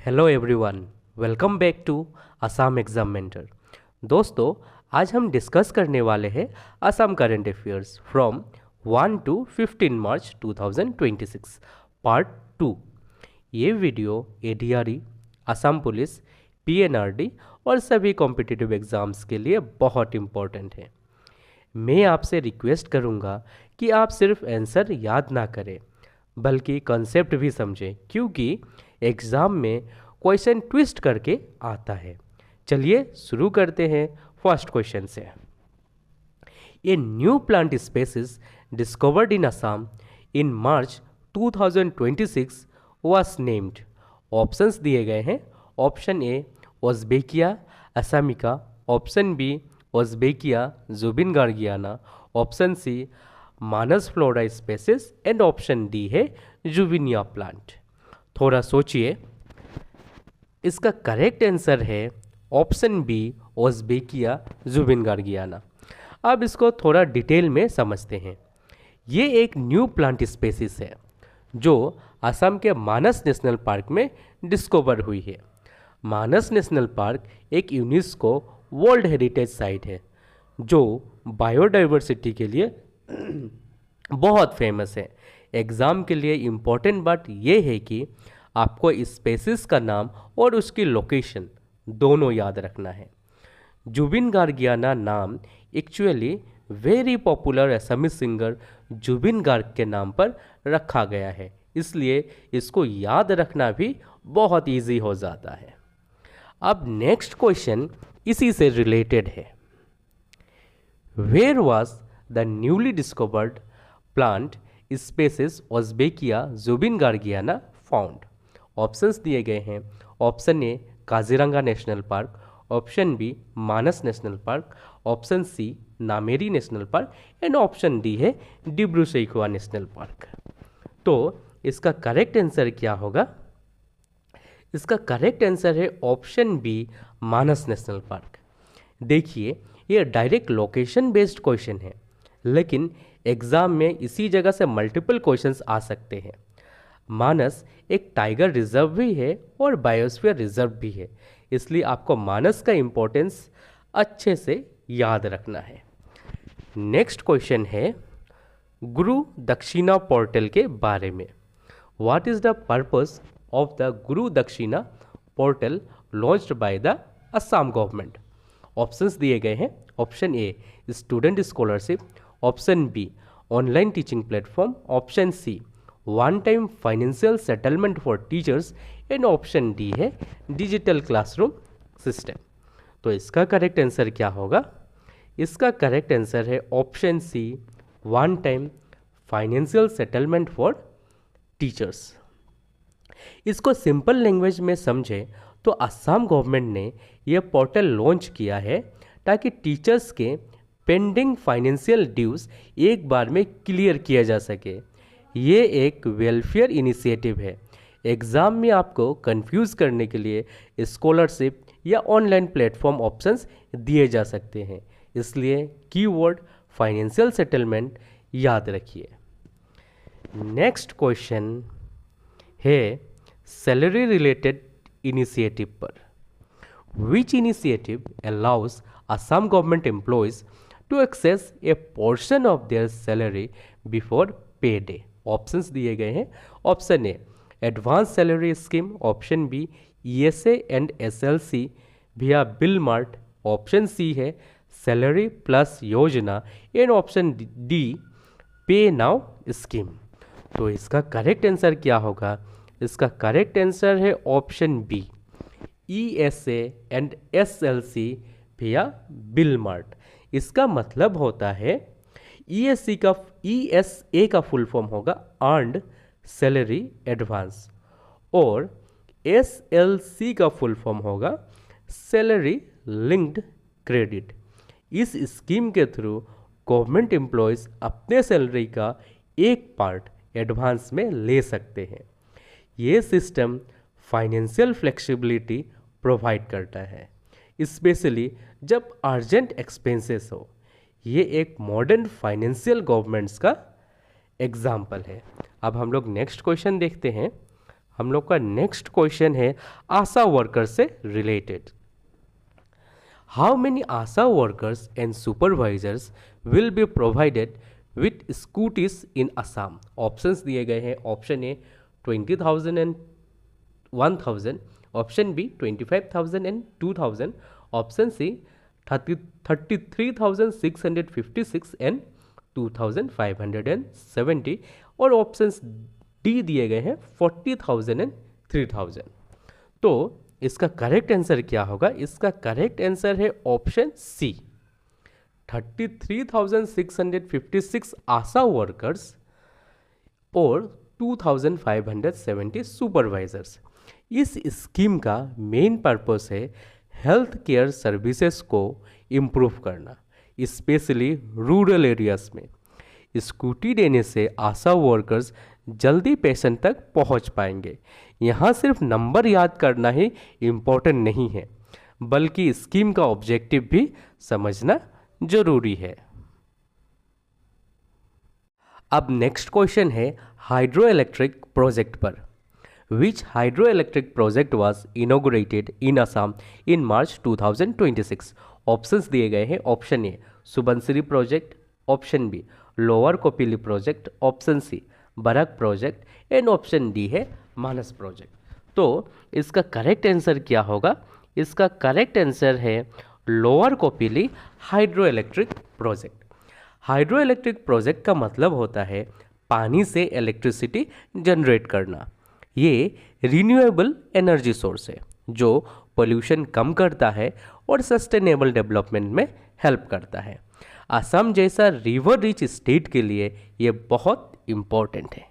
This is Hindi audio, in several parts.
Hello everyone, welcome back to Assam exam mentor. दोस्तों, आज हम डिस्कस करने वाले हैं Assam current affairs from 1 to 15 March 2026 part 2। ये video ADRE, Assam police, PNRD और सभी कॉम्पिटिटिव एग्ज़ाम्स के लिए बहुत इम्पोर्टेंट है। मैं आपसे रिक्वेस्ट करूँगा कि आप सिर्फ आंसर याद ना करें बल्कि कॉन्सेप्ट भी समझें, क्योंकि एग्ज़ाम में क्वेश्चन ट्विस्ट करके आता है। चलिए शुरू करते हैं फर्स्ट क्वेश्चन से। A new plant species discovered in Assam in March 2026 was named. Options दिए गए हैं। Option A Osbeckia assamica, option B Osbeckia zubeengargiana, option C Manas flora species and option D है जुबिनिया प्लांट। थोड़ा सोचिए, इसका करेक्ट आंसर है option B Osbeckia zubeengargiana. अब इसको थोड़ा डिटेल में समझते हैं। ये एक न्यू प्लांट स्पेसीज है जो असम के मानस नेशनल पार्क में डिस्कवर हुई है। मानस नेशनल पार्क एक यूनेस्को वर्ल्ड हेरिटेज साइट है जो बायोडाइवर्सिटी के लिए बहुत फेमस है। एग्ज़ाम के लिए इम्पॉर्टेंट बात यह है कि आपको इस स्पेसीज का नाम और उसकी लोकेशन दोनों याद रखना है। जुबिन गार्गियाना नाम एक्चुअली वेरी पॉपुलर असमी सिंगर जुबिन गार्ग के नाम पर रखा गया है, इसलिए इसको याद रखना भी बहुत इजी हो जाता है। अब नेक्स्ट क्वेश्चन इसी से रिलेटेड है। Where was the newly discovered plant species Osbeckia zubeengargiana found. Options दिए गए हैं। Option A Kaziranga National Park, option B Manas National Park, option C Nameri National Park and option D है डिब्रू सैखोवा नेशनल पार्क। तो इसका करेक्ट आंसर क्या होगा? इसका करेक्ट आंसर है option B Manas National park. देखिए, ये डायरेक्ट लोकेशन बेस्ड क्वेश्चन है, लेकिन एग्ज़ाम में इसी जगह से मल्टीपल क्वेश्चंस आ सकते हैं। मानस एक टाइगर रिजर्व भी है और बायोस्फीयर रिजर्व भी है, इसलिए आपको मानस का इम्पोर्टेंस अच्छे से याद रखना है। नेक्स्ट क्वेश्चन है गुरु दक्षिणा पोर्टल के बारे में। What is the purpose of the Guru Dakshina portal launched by the Assam government? Options दिए गए हैं। Option A student scholarship, option B online teaching platform, option C one time financial settlement for teachers and option D है डिजिटल क्लासरूम सिस्टम। तो इसका करेक्ट आंसर क्या होगा? इसका करेक्ट आंसर है option C one time financial settlement for teachers. इसको सिंपल लैंग्वेज में समझें तो असम गवर्नमेंट ने यह पोर्टल लॉन्च किया है ताकि टीचर्स के पेंडिंग फाइनेंशियल ड्यूज एक बार में क्लियर किया जा सके। ये एक वेलफेयर इनिशिएटिव है। एग्ज़ाम में आपको कंफ्यूज करने के लिए स्कॉलरशिप या ऑनलाइन प्लेटफॉर्म ऑप्शंस दिए जा सकते हैं, इसलिए कीवर्ड फाइनेंशियल सेटलमेंट याद रखिए। नेक्स्ट क्वेश्चन है सैलरी रिलेटेड इनिशिएटिव पर। Which initiative allows Assam government employees to access a portion of their salary before pay day? Options दिए गए हैं। Option A advance salary scheme, option B ESA and SLC via Bill Mart, option C है सैलरी प्लस योजना and option D pay now scheme. तो इसका करेक्ट आंसर क्या होगा? इसका करेक्ट आंसर है option B ESA and SLC via Bill mart. इसका मतलब होता है ईएसए का फुल फॉर्म होगा अर्न्ड सैलरी एडवांस और एसएलसी का फुल फॉर्म होगा सैलरी लिंक्ड क्रेडिट। इस स्कीम के थ्रू गवर्नमेंट एम्प्लॉयज़ अपने सैलरी का एक पार्ट एडवांस में ले सकते हैं। ये सिस्टम फाइनेंशियल फ्लेक्सिबिलिटी प्रोवाइड करता है, स्पेशली जब अर्जेंट एक्सपेंसेस हो। ये एक मॉडर्न फाइनेंशियल गवर्नमेंट्स का एग्जाम्पल है। अब हम लोग नेक्स्ट क्वेश्चन देखते हैं। हम लोग का नेक्स्ट क्वेश्चन है आशा वर्कर से रिलेटेड। How many ASHA workers and supervisors will be provided with scooties in Assam? Options दिए गए हैं। Option A 20,000 and 1,000, option B 25,000 and 2,000, option C 33,656 and 2,570 और ऑप्शन डी दिए गए हैं 40,000 एंड 3,000। तो इसका करेक्ट आंसर क्या होगा? इसका करेक्ट आंसर है ऑप्शन सी 33,656 आशा वर्कर्स और 2,570 सुपरवाइजर्स। इस स्कीम का मेन पर्पस है हेल्थ केयर सर्विसेज को इम्प्रूव करना, स्पेशली रूरल एरियाज में। स्कूटी देने से आशा वर्कर्स जल्दी पेशेंट तक पहुंच पाएंगे। यहाँ सिर्फ नंबर याद करना ही इम्पोर्टेंट नहीं है, बल्कि स्कीम का ऑब्जेक्टिव भी समझना जरूरी है। अब नेक्स्ट क्वेश्चन है हाइड्रो इलेक्ट्रिक प्रोजेक्ट पर। Which hydroelectric project was inaugurated in Assam in March 2026? Options दिए गए हैं। Option A Subansiri project, option B lower Kopili project, option C Barak project and option D है मानस प्रोजेक्ट। तो इसका करेक्ट आंसर क्या होगा? इसका करेक्ट आंसर है lower Kopili hydro electric project. Hydro electric project का मतलब होता है पानी से इलेक्ट्रिसिटी जनरेट करना। ये रिन्यूएबल एनर्जी सोर्स है जो पोल्यूशन कम करता है और सस्टेनेबल डेवलपमेंट में हेल्प करता है। असम जैसा रिवर रिच स्टेट के लिए ये बहुत इम्पोर्टेंट है।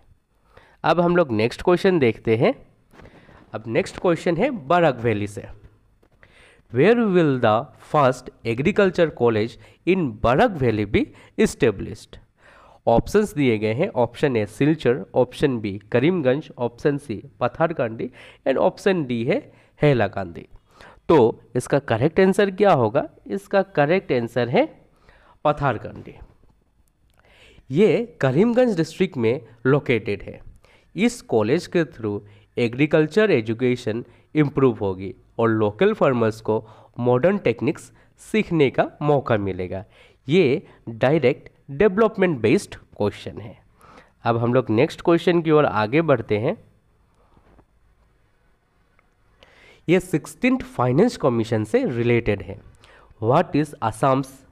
अब हम लोग नेक्स्ट क्वेश्चन देखते हैं। अब नेक्स्ट क्वेश्चन है बरक वैली से। Where will the first agriculture college in Barak valley be established? Options दिए गए हैं। Option A Silchar, option B Karimganj, option C Patharkandi and option D है हैलाकांदी। तो इसका करेक्ट आंसर क्या होगा? इसका करेक्ट आंसर है पथारकांडी। ये करीमगंज डिस्ट्रिक्ट में लोकेटेड है। इस कॉलेज के थ्रू एग्रीकल्चर एजुकेशन इम्प्रूव होगी और लोकल फार्मर्स को मॉडर्न टेक्निक्स सीखने का मौका मिलेगा। ये डायरेक्ट डेवलपमेंट बेस्ड क्वेश्चन है। अब हम लोग नेक्स्ट क्वेश्चन की ओर आगे बढ़ते हैं। ये 16th फाइनेंस कमीशन से रिलेटेड है। What is Assam's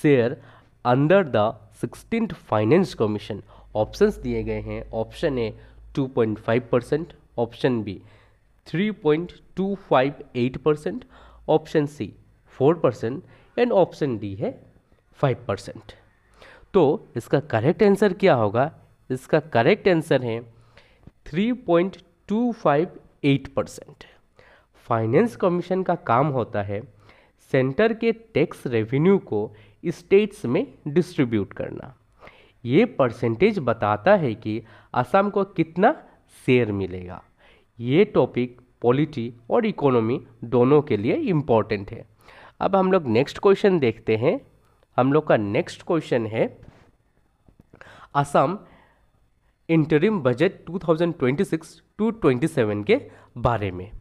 share under the 16th finance commission? Options दिए गए हैं। Option A 2.5%, option B 3.258%, option C 4% and option D है 5%। तो इसका करेक्ट आंसर क्या होगा? इसका करेक्ट आंसर है 3.258%। फाइनेंस कमीशन का काम होता है सेंटर के टैक्स रेवेन्यू को स्टेट्स में डिस्ट्रीब्यूट करना। ये परसेंटेज बताता है कि असम को कितना शेयर मिलेगा। ये टॉपिक पॉलिटी और इकोनॉमी दोनों के लिए इम्पॉर्टेंट है। अब हम लोग नेक्स्ट क्वेश्चन देखते हैं। हम लोग का नेक्स्ट क्वेश्चन है असम इंटरिम बजट 2026 टू 27 के बारे में।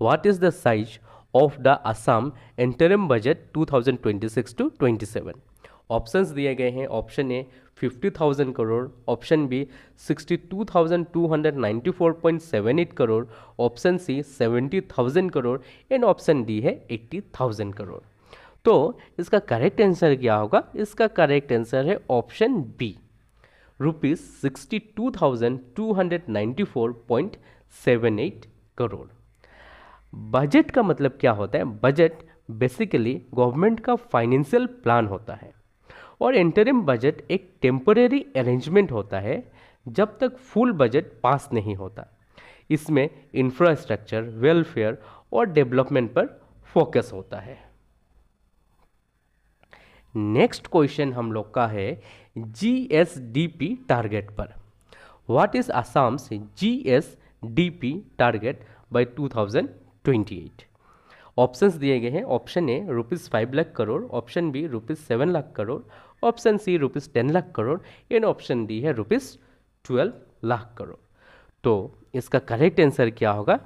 What is the size of the Assam interim budget 2026 to 27? Options दिए गए हैं। Option A 50,000 crore, option B 62,294.78 crore, option C 70,000 crore and option D है 80,000 करोड़। तो इसका करेक्ट आंसर क्या होगा? इसका करेक्ट आंसर है ऑप्शन बी ₹62,294.78 करोड़। बजट का मतलब क्या होता है? बजट बेसिकली गवर्नमेंट का फाइनेंशियल प्लान होता है और इंटरिम बजट एक टेम्परेरी अरेंजमेंट होता है जब तक फुल बजट पास नहीं होता। इसमें इंफ्रास्ट्रक्चर, वेलफेयर और डेवलपमेंट पर फोकस होता है। नेक्स्ट क्वेश्चन हम लोग का है GSDP टारगेट पर। What is Assam's GSDP target by 2028? Options दिए गए हैं। Option A ₹5 lakh crore, option B ₹7 lakh crore, option C ₹10 lakh crore and option D है ₹12 लाख करोड़। तो इसका करेक्ट आंसर क्या होगा?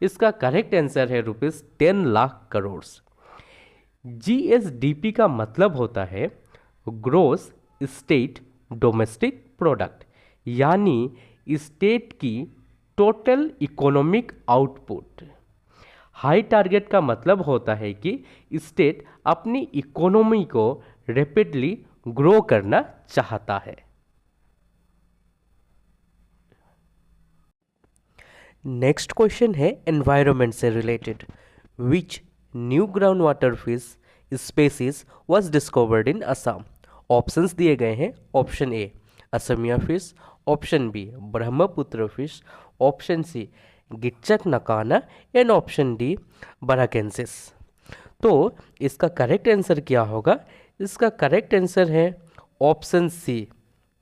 इसका करेक्ट आंसर है ₹10 लाख करोड़। जीएसडीपी का मतलब होता है ग्रोस स्टेट डोमेस्टिक प्रोडक्ट, यानी स्टेट की total economic output. High target का मतलब होता है कि स्टेट अपनी इकोनॉमी को रैपिडली ग्रो करना चाहता है। नेक्स्ट क्वेश्चन है एनवायरनमेंट से related. Which new ground water fish species was discovered in Assam? Options दिए गए हैं। Option A Asamiya fish, option B Brahmaputra fish, option C Gichak Nakana and option D barakensis. तो इसका करेक्ट आंसर क्या होगा? इसका करेक्ट आंसर है ऑप्शन सी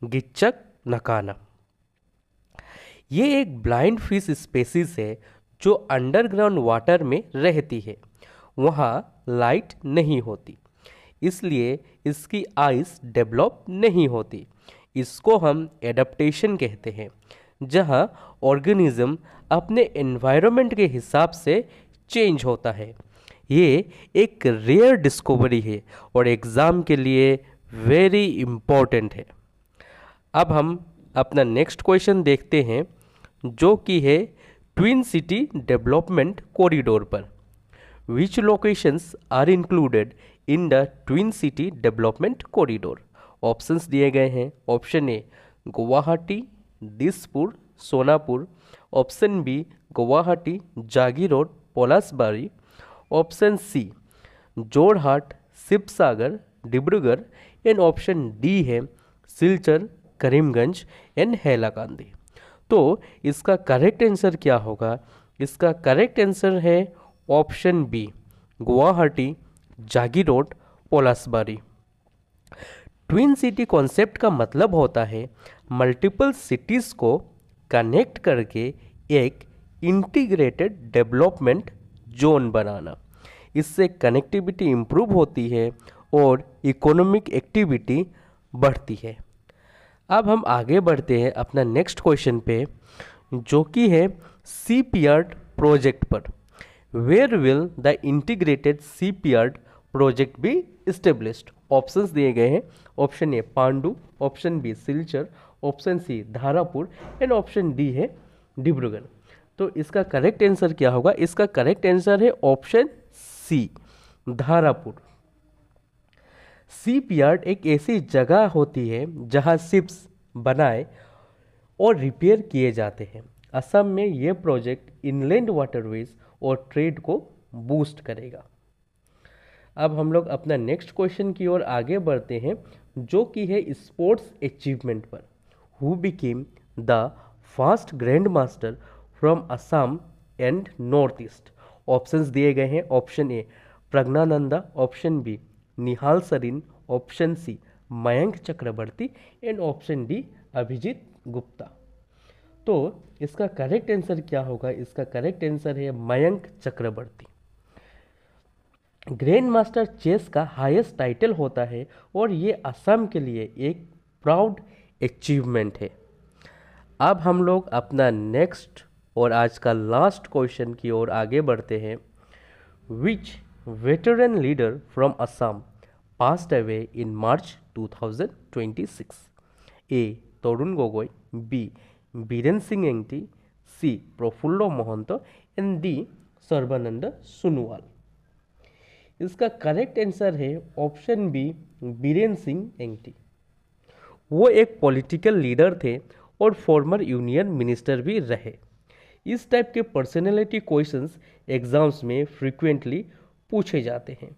गिच्चक नकाना। ये एक ब्लाइंड फिश स्पेसीज है जो अंडरग्राउंड वाटर में रहती है, वहाँ लाइट नहीं होती, इसलिए इसकी आइज डेवलप नहीं होती। इसको हम एडेप्टेशन कहते हैं, जहाँ ऑर्गेनिज्म अपने एनवायरनमेंट के हिसाब से चेंज होता है। ये एक रेयर डिस्कवरी है और एग्ज़ाम के लिए वेरी इम्पोर्टेंट है। अब हम अपना नेक्स्ट क्वेश्चन देखते हैं, जो कि है ट्विन सिटी डेवलपमेंट कॉरिडोर पर। Which locations are included in the twin city development corridor? Options दिए गए हैं। Option A Guwahati Dispur Sonapur, option B Guwahati Jagiroad Palasbari, option C Jorhat Sivasagar Dibrugarh and option D है सिलचर करीमगंज एंड हैलाकांदी। तो इसका करेक्ट आंसर क्या होगा? इसका करेक्ट आंसर है option B Guwahati Jagiroad Palasbari. Twin city concept का मतलब होता है मल्टीपल सिटीज़ को कनेक्ट करके एक इंटीग्रेटेड डेवलपमेंट जोन बनाना। इससे कनेक्टिविटी इम्प्रूव होती है और इकोनॉमिक एक्टिविटी बढ़ती है। अब हम आगे बढ़ते हैं अपना नेक्स्ट क्वेश्चन पे, जो कि है सीपीयार्ड प्रोजेक्ट पर। Where will the integrated shipyard project be established? Options दिए गए हैं। Option A Pandu, option B Silchar, option C Dharapur and option D है डिब्रूगढ़। तो इसका करेक्ट आंसर क्या होगा? इसका करेक्ट आंसर है ऑप्शन सी धारापुर। सीपयार्ड एक ऐसी जगह होती है जहां शिप्स बनाए और रिपेयर किए जाते हैं। असम में यह प्रोजेक्ट इनलैंड वाटरवेज और ट्रेड को बूस्ट करेगा। अब हम लोग अपना नेक्स्ट क्वेश्चन की ओर आगे बढ़ते हैं, जो कि है स्पोर्ट्स अचीवमेंट पर। Who became the first grand master from Assam and north east? Options दिए गए हैं। Option A Praggnanandhaa, option B Nihal Sarin, option C Mayank Chakraborty and option D Abhijit Gupta. तो इसका करेक्ट आंसर क्या होगा? इसका करेक्ट आंसर है मयंक चक्रवर्ती। ग्रैंड मास्टर चेस का हाईएस्ट टाइटल होता है और ये असम के लिए एक प्राउड अचीवमेंट है। अब हम लोग अपना नेक्स्ट और आज का लास्ट क्वेश्चन की ओर आगे बढ़ते हैं। Which veteran leader from Assam passed away in March 2026? A. Tarun Gogoi, B. Biren Singh Engti, C. Prafulla Mahanta and D. Sarbananda Sonowal. इसका करेक्ट आंसर है ऑप्शन बी बीरेन सिंह एंगटी। वो एक पॉलिटिकल लीडर थे और फॉर्मर यूनियन मिनिस्टर भी रहे। इस टाइप के पर्सनैलिटी क्वेश्चंस एग्जाम्स में फ्रीक्वेंटली पूछे जाते हैं।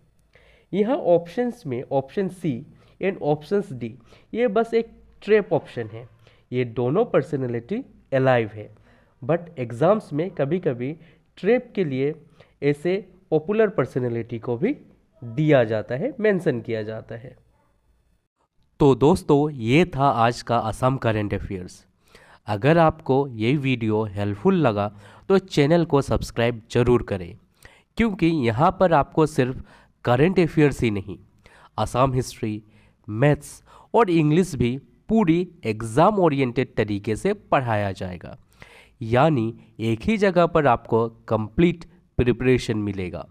यहाँ ऑप्शंस में option C and options D ये बस एक ट्रैप ऑप्शन है। ये दोनों पर्सनैलिटी अलाइव है, बट एग्जाम्स में कभी कभी ट्रैप के लिए ऐसे पॉपुलर पर्सनैलिटी को भी दिया जाता है, मेंशन किया जाता है। तो दोस्तों ये था आज का असम करंट अफेयर्स। अगर आपको ये वीडियो हेल्पफुल लगा तो चैनल को सब्सक्राइब जरूर करें, क्योंकि यहाँ पर आपको सिर्फ करंट अफेयर्स ही नहीं, असम हिस्ट्री, मैथ्स और इंग्लिश भी पूरी एग्ज़ाम ओरिएंटेड तरीके से पढ़ाया जाएगा। यानी एक ही जगह पर आपको कंप्लीट प्रिपरेशन मिलेगा।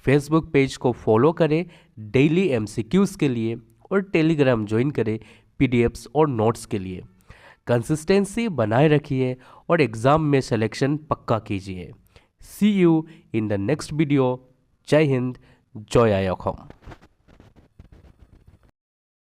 फेसबुक पेज को फॉलो करें डेली एमसीक्यूज़ के लिए और टेलीग्राम ज्वाइन करें पीडीएफ्स और नोट्स के लिए। कंसिस्टेंसी बनाए रखिए और एग्ज़ाम में सिलेक्शन पक्का कीजिए। See you in the next video. Jai Hind, जय आय अखम।